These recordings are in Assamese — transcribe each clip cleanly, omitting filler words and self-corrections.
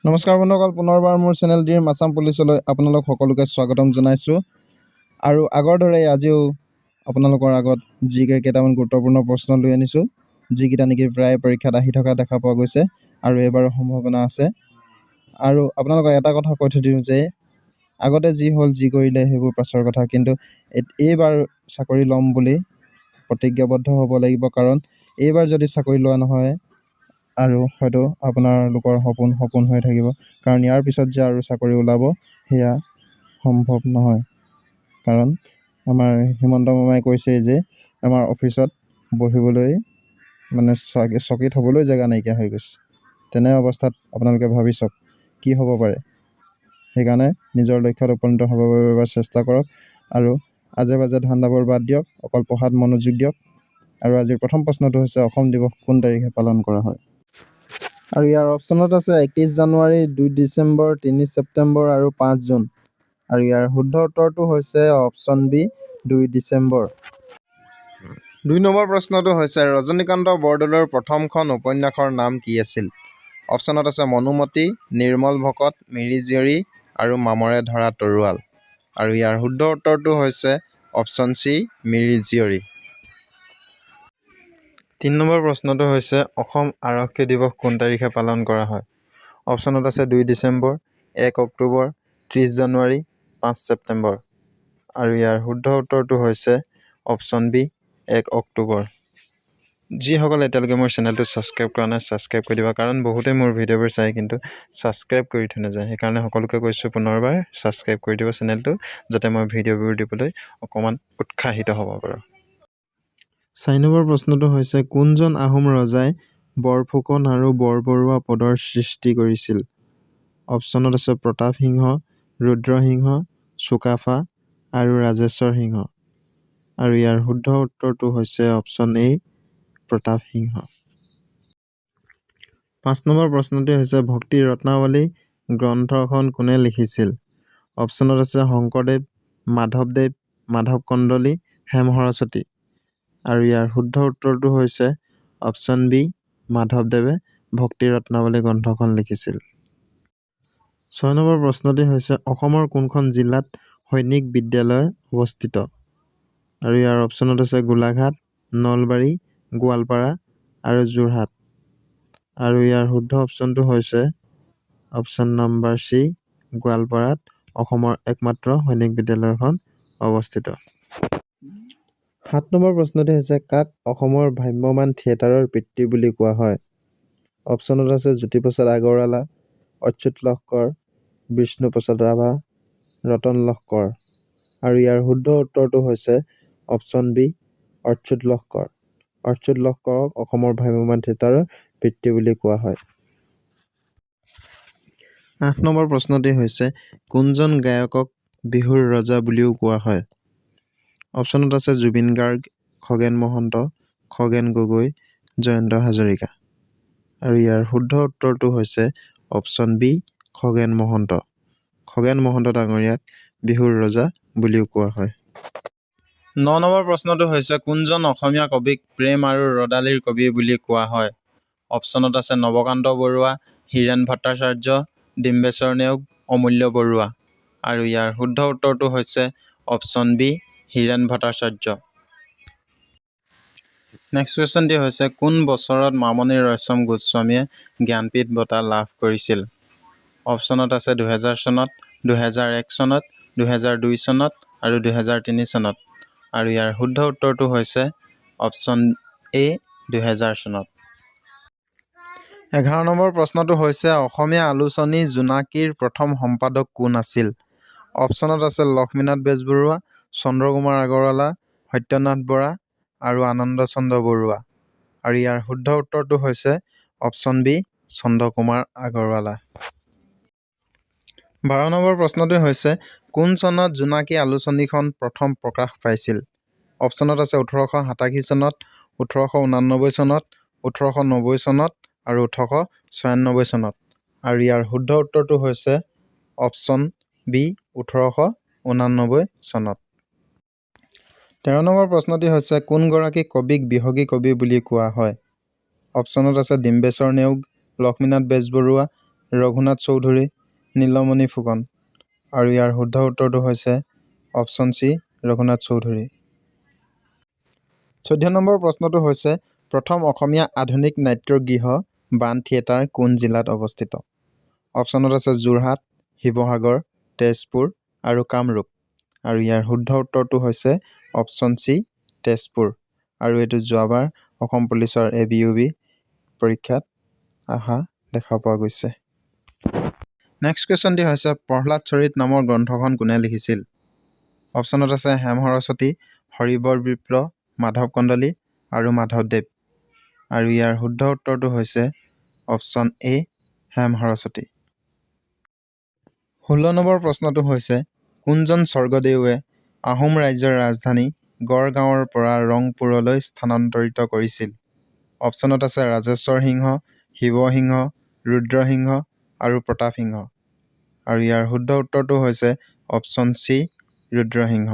নমস্কাৰ বন্ধুসকল, পুনৰবাৰ মোৰ চেনেল ডিম আছাম পুলিচলৈ আপোনালোক সকলোকে স্বাগতম জনাইছোঁ। আৰু আগৰ দৰে আজিও আপোনালোকৰ আগত কেইটামান গুৰুত্বপূৰ্ণ প্ৰশ্ন লৈ আনিছোঁ, যিকেইটা নেকি প্ৰায় পৰীক্ষাত আহি থকা দেখা পোৱা গৈছে আৰু এইবাৰো সম্ভাৱনা আছে। আৰু আপোনালোকক এটা কথা কৈ থৈ দিওঁ যে আগতে যি হ'ল যি কৰিলে সেইবোৰ পাছৰ কথা, কিন্তু এইবাৰ চাকৰি ল'ম বুলি প্ৰতিজ্ঞাবদ্ধ হ'ব লাগিব। কাৰণ এইবাৰ যদি চাকৰি লোৱা নহয় আৰু হয়তো আপোনালোকৰ সপোন হৈ থাকিব, কাৰণ ইয়াৰ পিছত যে আৰু চাকৰি ওলাব সেয়া সম্ভৱ নহয়। কাৰণ আমাৰ হিমন্ত মামাই কৈছে যে আমাৰ অফিচত বহিবলৈ চকীত হ'বলৈ জেগা নাইকিয়া হৈ গৈছে। তেনে অৱস্থাত আপোনালোকে ভাবি চাওক কি হ'ব পাৰে। সেইকাৰণে নিজৰ লক্ষ্যত উপনীত হ'বৰ বাবে এবাৰ চেষ্টা কৰক আৰু আজে বাজে ধান্দাবোৰ বাদ দিয়ক, অকল পঢ়াত মনোযোগ দিয়ক। আৰু আজিৰ প্ৰথম প্ৰশ্নটো হৈছে অসম দিৱস কোন তাৰিখে পালন কৰা হয়? আৰু ইয়াৰ অপশ্যনত আছে 31 জানুৱাৰী, 2 ডিচেম্বৰ, 3 ছেপ্টেম্বৰ আৰু 5 জুন। আৰু ইয়াৰ শুদ্ধ উত্তৰটো হৈছে অপশ্যন বি, 2 ডিচেম্বৰ। 2 নম্বৰ প্ৰশ্নটো হৈছে ৰজনীকান্ত বৰদলৈৰ প্ৰথমখন উপন্যাসৰ নাম কি আছিল? অপশ্যনত আছে মনোমতী, নিৰ্মল ভকত, মিৰি জীয়ৰী আৰু মামৰে ধৰা তৰোৱাল। আৰু ইয়াৰ শুদ্ধ উত্তৰটো হৈছে option C, Miri Jiyori. 3 number প্ৰশ্নটো হৈছে অসম আৰক্ষী দিৱস কোন তাৰিখে পালন কৰা হয়? অপশ্যনত আছে 2 ডিচেম্বৰ, 1 অক্টোবৰ, 30 জানুৱাৰী, 5 ছেপ্টেম্বৰ। আৰু ইয়াৰ শুদ্ধ উত্তৰটো হৈছে অপশ্যন বি, 1 অক্টোবৰ। যিসকলে এতিয়ালৈকে মোৰ চেনেলটো ছাবস্ক্ৰাইব কৰা নাই, ছাবস্ক্ৰাইব কৰি দিবা, কাৰণ বহুতে মোৰ ভিডিঅ'বোৰ চাই কিন্তু ছাবস্ক্ৰাইব কৰি থৈ নাযায়। সেইকাৰণে সকলোকে কৈছোঁ পুনৰবাৰ ছাবস্ক্ৰাইব কৰি দিব চেনেলটো, যাতে মই ভিডিঅ'বোৰ দিবলৈ অকণমান উৎসাহিত হ'ব পাৰোঁ। 4 নম্বৰ প্ৰশ্নটো হৈছে কোনজন আহোম ৰজাই বৰফুকন আৰু বৰবৰুৱা পদৰ সৃষ্টি কৰিছিল? অপশ্যনত আছে প্ৰতাপ সিংহ, ৰুদ্ৰসিংহ, চুকাফা আৰু ৰাজেশ্বৰ সিংহ। আৰু ইয়াৰ শুদ্ধ উত্তৰটো হৈছে অপশ্যন এ, প্ৰতাপ সিংহ। 5 নম্বৰ প্ৰশ্নটি হৈছে ভক্তি ৰত্নাৱলী গ্ৰন্থখন কোনে লিখিছিল? অপশ্যনত আছে শংকৰদেৱ, মাধৱদেৱ, মাধৱ কন্দলী, হেম সৰস্বতী। আৰু ইয়াৰ শুদ্ধ উত্তৰটো হৈছে অপশ্যন বি, মাধৱদেৱে ভক্তি ৰত্নাৱলী গ্ৰন্থখন লিখিছিল। 6 নম্বৰ প্ৰশ্নটি হৈছে অসমৰ কোনখন জিলাত সৈনিক বিদ্যালয় অৱস্থিত? আৰু ইয়াৰ অপশ্যনত আছে গোলাঘাট, নলবাৰী, গোৱালপাৰা আৰু যোৰহাট। আৰু ইয়াৰ শুদ্ধ অপশ্যনটো হৈছে অপশ্যন নম্বৰ চি, গোৱালপাৰাত অসমৰ একমাত্ৰ সৈনিক বিদ্যালয়খন অৱস্থিত। 7 নম্বৰ প্ৰশ্নটি হৈছে কাক অসমৰ ভ্ৰাম্যমাণ থিয়েটাৰৰ পিতৃ বুলি কোৱা হয়? অপশ্যনত আছে জ্যোতিপ্ৰসাদ আগৰৱালা, অচ্যুত লহকৰ, বিষ্ণুপ্ৰসাদ ৰাভা, ৰতন লহকৰ। আৰু ইয়াৰ শুদ্ধ উত্তৰটো হৈছে অপশ্যন বি, অচ্যুত লহকৰ। অচ্যুত লহকৰক অসমৰ ভ্ৰাম্যমাণ থিয়েটাৰৰ পিতৃ বুলি কোৱা হয়। 8 নম্বৰ প্ৰশ্নটি হৈছে কোনজন গায়কক বিহুৰ ৰজা বুলিও কোৱা হয়? অপশ্যনত আছে জুবিন গাৰ্গ, খগেন মহন্ত, খগেন গগৈ, জয়ন্ত হাজৰিকা। আৰু ইয়াৰ শুদ্ধ উত্তৰটো হৈছে অপশ্যন বি, খগেন মহন্ত। খগেন মহন্ত ডাঙৰীয়াক বিহুৰ ৰজা বুলিও কোৱা হয়। 9 নম্বৰ প্ৰশ্নটো হৈছে কোনজন অসমীয়া কবিক প্ৰেম আৰু ৰদালিৰ কবি বুলি কোৱা হয়? অপশ্যনত আছে নৱকান্ত বৰুৱা, হীৰেন ভট্টাচাৰ্য, ডিম্বেশ্বৰ নেওগ, অমূল্য বৰুৱা। আৰু ইয়াৰ শুদ্ধ উত্তৰটো হৈছে option B, Hiren Bhattacharya. Next কুৱেশ্যনটি হৈছে কোন বছৰত মামণি ৰয়ছম গোস্বামীয়ে জ্ঞানপীঠ বঁটা লাভ কৰিছিল? অপশ্যনত আছে 2000 চনত, 2001 চনত, 2002 চনত আৰু 2003 চনত। আৰু ইয়াৰ শুদ্ধ উত্তৰটো হৈছে অপশ্যন এ, 2000 চনত। 11 নম্বৰ প্ৰশ্নটো হৈছে অসমীয়া আলোচনী জোনাকীৰ প্ৰথম সম্পাদক কোন আছিল? অপশ্যনত আছে লক্ষ্মীনাথ বেজবৰুৱা, চন্দ্ৰকুমাৰ আগৰৱালা, সত্যনাথ বৰা আৰু আনন্দ চন্দ্ৰ বৰুৱা। আৰু ইয়াৰ শুদ্ধ উত্তৰটো হৈছে অপশ্যন বি, চন্দ্ৰকুমাৰ আগৰৱালা। 12 নম্বৰ প্ৰশ্নটো হৈছে কোন চনত জোনাকী আলোচনীখন প্ৰথম প্ৰকাশ পাইছিল? অপশ্যনত আছে 1887 চনত, 1889 চনত, 1890 চনত আৰু 1896 চনত। আৰু ইয়াৰ শুদ্ধ উত্তৰটো হৈছে অপশ্যন বি, 1889 চনত। 13 নম্বৰ প্ৰশ্নটি হৈছে কোনগৰাকী কবিক বিহগী কবি বুলি কোৱা হয়? অপশ্যনত আছে ডিম্বেশ্বৰ নেওগ, লক্ষ্মীনাথ বেজবৰুৱা, ৰঘুনাথ চৌধুৰী, নীলমণি ফুকন। আৰু ইয়াৰ শুদ্ধ উত্তৰটো হৈছে অপশ্যন চি ৰঘুনাথ চৌধুৰী। 14 নম্বৰ প্ৰশ্নটো হৈছে প্ৰথম অসমীয়া আধুনিক নাট্যগৃহ বাণ থিয়েটাৰ কোন জিলাত অৱস্থিত? অপশ্যনত আছে যোৰহাট, শিৱসাগৰ, তেজপুৰ আৰু কামৰূপ। আৰু ইয়াৰ শুদ্ধ উত্তৰটো হৈছে অপশ্যন চি তেজপুৰ। আৰু এইটো যোৱাবাৰ অসম পুলিচৰ ABUB পৰীক্ষাত অহা দেখা পোৱা গৈছে। নেক্সট কুৱেশ্যনটি হৈছে প্ৰহ্লাদ চৰিত নামৰ গ্ৰন্থখন কোনে লিখিছিল? অপশ্যনত আছে হেম সৰস্বতী, হৰিবৰ বিপ্ৰ, মাধৱ কন্দলী আৰু মাধৱদেৱ। আৰু ইয়াৰ শুদ্ধ উত্তৰটো হৈছে অপশ্যন এ হেম সৰস্বতী। 16 নম্বৰ প্ৰশ্নটো হৈছে কোনজন স্বৰ্গদেউৱে আহোম ৰাজ্যৰ ৰাজধানী গড়গাঁৱৰ পৰা ৰংপুৰলৈ স্থানান্তৰিত কৰিছিল? অপশ্যনত আছে ৰাজেশ্বৰ সিংহ, শিৱসিংহ, ৰুদ্ৰসিংহ আৰু প্ৰতাপসিংহ। আৰু ইয়াৰ শুদ্ধ উত্তৰটো হৈছে অপশ্যন চি ৰুদ্ৰসিংহ।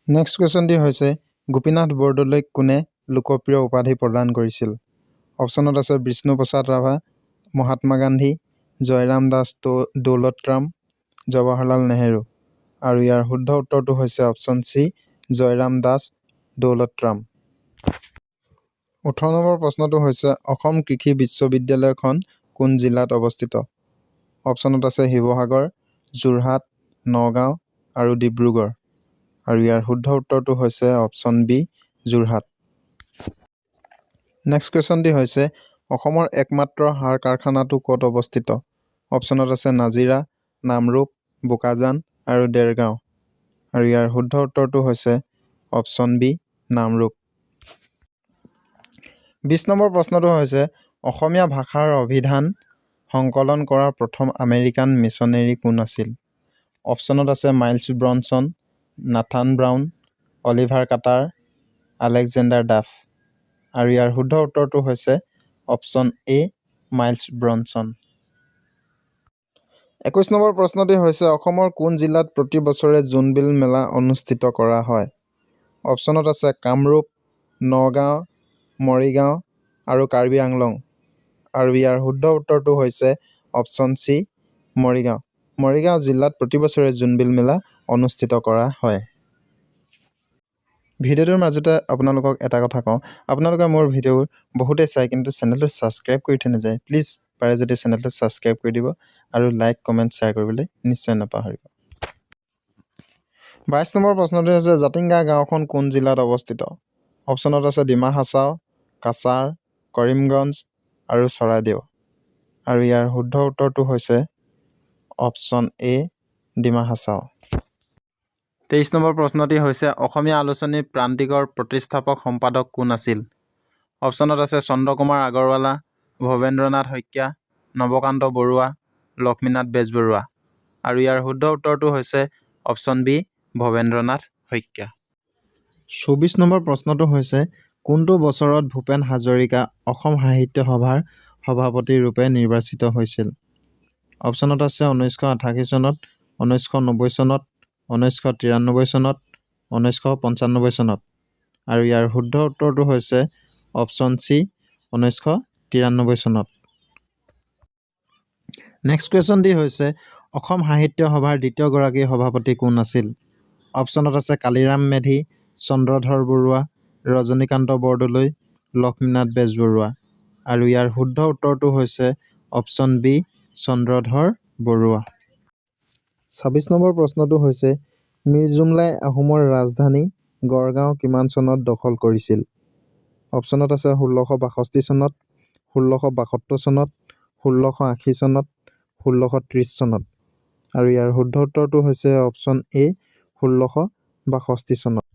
নেক্সট কুৱেশ্যনটি হৈছে গোপীনাথ বৰদলৈক কোনে লোকপ্ৰিয় উপাধি প্ৰদান কৰিছিল? অপশ্যনত আছে বিষ্ণুপ্ৰসাদ ৰাভা, মহাত্মা গান্ধী, জয়ৰাম দাস দৌলতৰাম, জৱাহৰলাল নেহেৰু। আৰু ইয়াৰ শুদ্ধ উত্তৰটো হৈছে অপশ্যন চি জয়ৰাম দাস দৌলতৰাম। 18 নম্বৰ প্ৰশ্নটো হৈছে অসম কৃষি বিশ্ববিদ্যালয়খন কোন জিলাত অৱস্থিত? অপশ্যনত আছে শিৱসাগৰ, যোৰহাট, নগাঁও আৰু ডিব্ৰুগড়। আৰু ইয়াৰ শুদ্ধ উত্তৰটো হৈছে অপশ্যন বি যোৰহাট। নেক্সট কুৱেশ্যনটি হৈছে অসমৰ একমাত্ৰ সাৰ কাৰখানাটো ক'ত অৱস্থিত? অপশ্যনত আছে নাজিৰা, নামৰূপ, বোকাজান আৰু দেৰগাঁও। আৰু ইয়াৰ শুদ্ধ উত্তৰটো হৈছে অপশ্যন বি নামৰূপ। 20 নম্বৰ প্ৰশ্নটো হৈছে অসমীয়া ভাষাৰ অভিধান সংকলন কৰা প্ৰথম আমেৰিকান মিছনেৰী কোন আছিল? অপশ্যনত আছে Miles Bronson, Nathan Brown, Oliver Cutter, Alexander Duff. আৰু ইয়াৰ শুদ্ধ উত্তৰটো হৈছে অপশ্যন এ মাইলছ ব্ৰনছন। 21 নম্বৰ প্ৰশ্নটি হৈছে অসমৰ কোন জিলাত প্ৰতি বছৰে জোনবিল মেলা অনুষ্ঠিত কৰা হয়? অপশ্যনত আছে কামৰূপ, নগাঁও, মৰিগাঁও আৰু কাৰ্বি আংলং। আৰু ইয়াৰ শুদ্ধ উত্তৰটো হৈছে অপশ্যন চি মৰিগাঁও। মৰিগাঁও জিলাত প্ৰতি বছৰে জোনবিল মেলা অনুষ্ঠিত কৰা হয়। ভিডিঅ'টোৰ মাজতে আপোনালোকক এটা কথা কওঁ, আপোনালোকে মোৰ ভিডিঅ'বোৰ বহুতে চাই কিন্তু চেনেলটো ছাবস্ক্ৰাইব কৰি থৈ নাযায়। প্লিজ পাৰে যদি চেনেলটো ছাবস্ক্ৰাইব কৰি দিব আৰু লাইক কমেণ্ট শ্বেয়াৰ কৰিবলৈ নিশ্চয় নাপাহৰিব। 22 নম্বৰ প্ৰশ্নটো হৈছে জাতিংগা গাঁওখন কোন জিলাত অৱস্থিত? অপশ্যনত আছে ডিমা হাছাও, কাছাৰ, কৰিমগঞ্জ আৰু চৰাইদেউ। আৰু ইয়াৰ শুদ্ধ উত্তৰটো হৈছে অপশ্যন এ ডিমা হাছাও। 23 নম্বৰ প্ৰশ্নটি হৈছে অসমীয়া আলোচনী প্ৰান্তিকৰ প্ৰতিষ্ঠাপক সম্পাদক কোন আছিল? অপশ্যনত আছে চন্দ্ৰকুমাৰ আগৰৱালা, ভৱেন্দ্ৰনাথ শইকীয়া, নৱকান্ত বৰুৱা, লক্ষ্মীনাথ বেজবৰুৱা। আৰু ইয়াৰ শুদ্ধ উত্তৰটো হৈছে অপশ্যন বি ভৱেন্দ্ৰনাথ শইকীয়া। 24 নম্বৰ প্ৰশ্নটো হৈছে কোনটো বছৰত ভূপেন হাজৰিকা অসম সাহিত্য সভাৰ সভাপতি ৰূপে নিৰ্বাচিত হৈছিল? অপশ্যনত আছে 1988 চনত, 1990 চনত, 1993 চনত, 1995 চনত। আৰু ইয়াৰ শুদ্ধ উত্তৰটো হৈছে অপশ্যন চি 1993 চনত। নেক্সট কুৱেশ্যনটি হৈছে অসম সাহিত্য সভাৰ দ্বিতীয়গৰাকী সভাপতি কোন আছিল? অপশ্যনত আছে কালিৰাম মেধি, চন্দ্ৰধৰ বৰুৱা, ৰজনীকান্ত বৰদলৈ, লক্ষ্মীনাথ বেজবৰুৱা। আৰু ইয়াৰ শুদ্ধ উত্তৰটো হৈছে অপশ্যন বি চন্দ্ৰধৰ বৰুৱা। 26 নম্বৰ প্ৰশ্নটো হৈছে মীৰ জুমলাই আহোমৰ ৰাজধানী গড়গাঁও কিমান চনত দখল কৰিছিল? অপশ্যনত আছে 1662 চনত, 1672 চনত, 1680 চনত, 1630 চনত। আৰু ইয়াৰ শুদ্ধ উত্তৰটো হৈছে অপশ্যন এ 1662 চনত।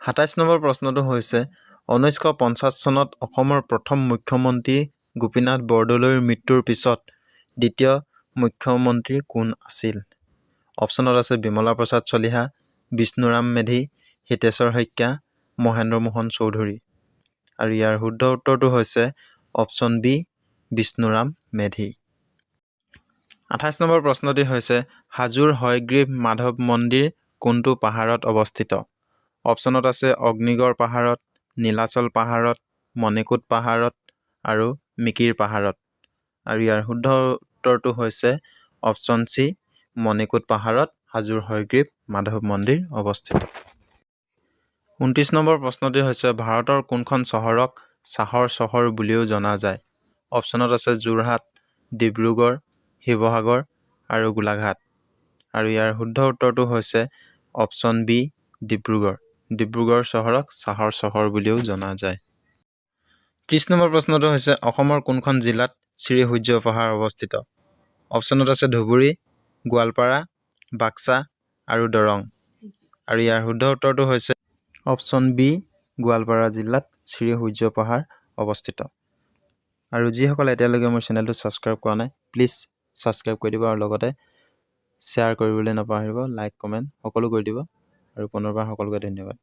27 নম্বৰ প্ৰশ্নটো হৈছে 1950 চনত অসমৰ প্ৰথম মুখ্যমন্ত্ৰী গোপীনাথ বৰদলৈৰ মৃত্যুৰ পিছত দ্বিতীয় মুখ্যমন্ত্ৰী কোন আছিল? অপশ্যনত আছে বিমলা প্ৰসাদ চলিহা, বিষ্ণুৰাম মেধি, হিতেশ্বৰ শইকীয়া, মহেন্দ্ৰ মোহন চৌধুৰী। আৰু ইয়াৰ শুদ্ধ উত্তৰটো হৈছে অপশ্যন বি বিষ্ণুৰাম মেধি। 28 নম্বৰ প্ৰশ্নটি হৈছে হাজোৰ হয়গ্ৰীৱ মাধৱ মন্দিৰ কোনটো পাহাৰত অৱস্থিত? অপশ্যনত আছে অগ্নিগড় পাহাৰত, নীলাচল পাহাৰত, মণিকোট পাহাৰত আৰু মিকিৰ পাহাৰত। আৰু ইয়াৰ শুদ্ধ উত্তৰটো হৈছে অপশ্যন চি, মণিকোট পাহাৰত হাজোৰ হয়গ্ৰীৱ মাধৱ মন্দিৰ অৱস্থিত। 29 নম্বৰ প্ৰশ্নটি হৈছে ভাৰতৰ কোনখন চহৰক চাহৰ চহৰ বুলিও জনা যায়? অপশ্যনত আছে যোৰহাট, ডিব্ৰুগড়, শিৱসাগৰ আৰু গোলাঘাট। আৰু ইয়াৰ শুদ্ধ উত্তৰটো হৈছে অপশ্যন বি, ডিব্ৰুগড়। ডিব্ৰুগড় চহৰক চাহৰ চহৰ বুলিও জনা যায়। 30 নম্বৰ প্ৰশ্নটো হৈছে অসমৰ কোনখন জিলাত শ্ৰীসূৰ্য পাহাৰ অৱস্থিত? অপশ্যনত আছে ধুবুৰী, গোৱালপাৰা, বাক্সা আৰু দৰং। আৰু ইয়াৰ শুদ্ধ উত্তৰটো হৈছে অপশ্যন বি, গোৱালপাৰা জিলাত শ্ৰীসূৰ্য পাহাৰ অৱস্থিত। আৰু যিসকলে এতিয়ালৈকে মোৰ চেনেলটো ছাবস্ক্ৰাইব কৰা নাই, প্লিজ ছাবস্ক্ৰাইব কৰি দিব আৰু লগতে শ্বেয়াৰ কৰিবলৈ নাপাহৰিব, লাইক কমেণ্ট সকলো কৰি দিব। আৰু পুনৰবাৰ সকলোকে ধন্যবাদ।